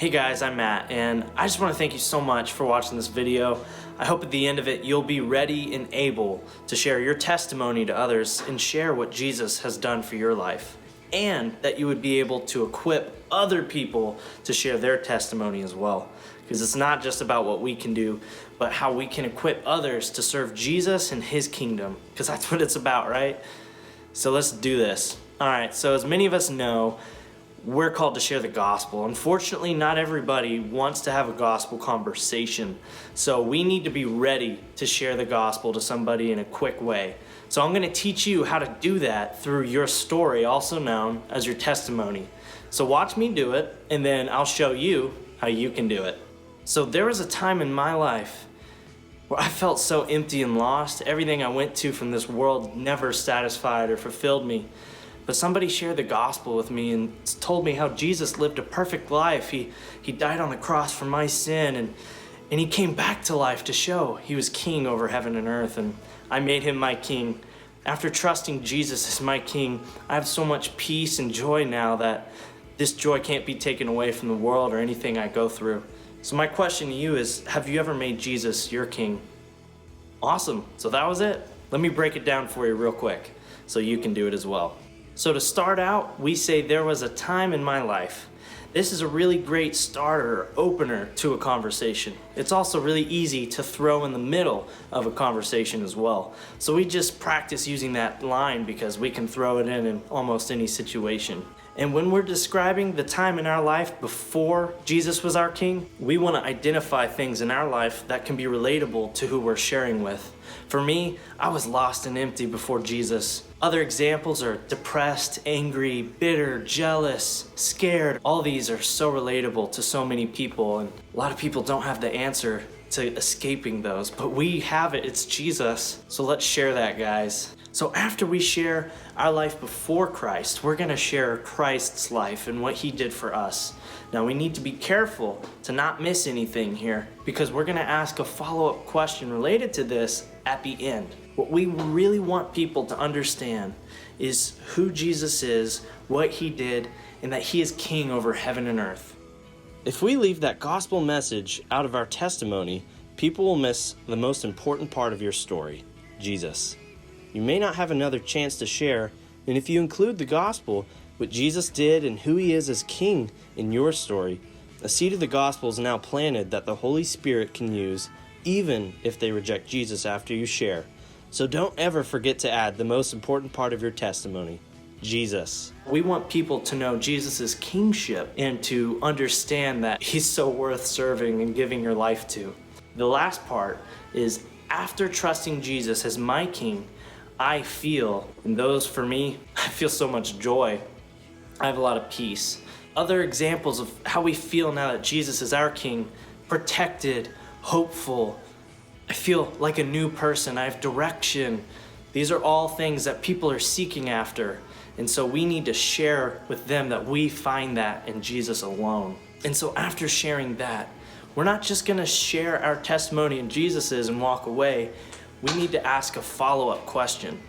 Hey guys, I'm Matt, and I just want to thank you so much for watching this video. I hope at the end of it you'll be ready and able to share your testimony to others and share what Jesus has done for your life, and that you would be able to equip other people to share their testimony as well. Because it's not just about what we can do, but how we can equip others to serve Jesus and His kingdom, because that's what it's about, right? So let's do this. All right, so as many of us know, we're called to share the gospel. Unfortunately, not everybody wants to have a gospel conversation. So we need to be ready to share the gospel to somebody in a quick way. So I'm going to teach you how to do that through your story, also known as your testimony. So watch me do it, and then I'll show you how you can do it. So there was a time in my life where I felt so empty and lost. Everything I went to from this world never satisfied or fulfilled me. But somebody shared the gospel with me and told me how Jesus lived a perfect life. He died on the cross for my sin, and He came back to life to show He was king over heaven and earth, and I made Him my king. After trusting Jesus as my king, I have so much peace and joy now that this joy can't be taken away from the world or anything I go through. So my question to you is, have you ever made Jesus your king? Awesome, so that was it. Let me break it down for you real quick so you can do it as well. So to start out, we say there was a time in my life. This is a really great starter or opener to a conversation. It's also really easy to throw in the middle of a conversation as well. So we just practice using that line because we can throw it in almost any situation. And when we're describing the time in our life before Jesus was our king, we want to identify things in our life that can be relatable to who we're sharing with. For me, I was lost and empty before Jesus. Other examples are depressed, angry, bitter, jealous, scared. All these are so relatable to so many people, and a lot of people don't have the answer to escaping those, but we have it. It's Jesus. So let's share that, guys. So after we share our life before Christ, we're gonna share Christ's life and what He did for us. Now we need to be careful to not miss anything here, because we're gonna ask a follow-up question related to this at the end. What we really want people to understand is who Jesus is, what He did, and that He is king over heaven and earth. If we leave that gospel message out of our testimony, people will miss the most important part of your story, Jesus. You may not have another chance to share, and if you include the gospel, what Jesus did and who He is as king in your story, a seed of the gospel is now planted that the Holy Spirit can use, even if they reject Jesus after you share. So don't ever forget to add the most important part of your testimony, Jesus. We want people to know Jesus' kingship and to understand that He's so worth serving and giving your life to. The last part is, after trusting Jesus as my king, I feel, and those for me, I feel so much joy. I have a lot of peace. Other examples of how we feel now that Jesus is our king: protected, hopeful. I feel like a new person. I have direction. These are all things that people are seeking after. And so we need to share with them that we find that in Jesus alone. And so after sharing that, we're not just gonna share our testimony in Jesus's and walk away. We need to ask a follow-up question.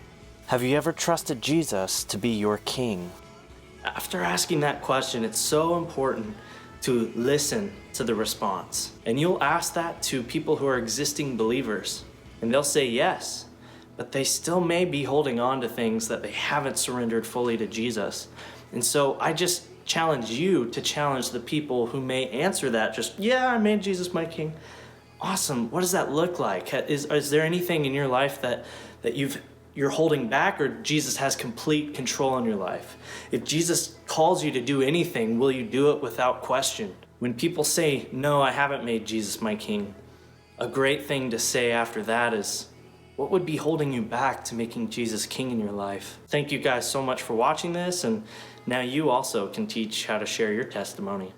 Have you ever trusted Jesus to be your king? After asking that question, it's so important to listen to the response. And you'll ask that to people who are existing believers, and they'll say yes, but they still may be holding on to things that they haven't surrendered fully to Jesus. And so I just challenge you to challenge the people who may answer that, just, yeah, I made Jesus my king. Awesome. What does that look like? Is there anything in your life that you're holding back, or Jesus has complete control in your life? If Jesus calls you to do anything, will you do it without question? When people say, no, I haven't made Jesus my king, a great thing to say after that is, what would be holding you back to making Jesus king in your life? Thank you guys so much for watching this, and now you also can teach how to share your testimony.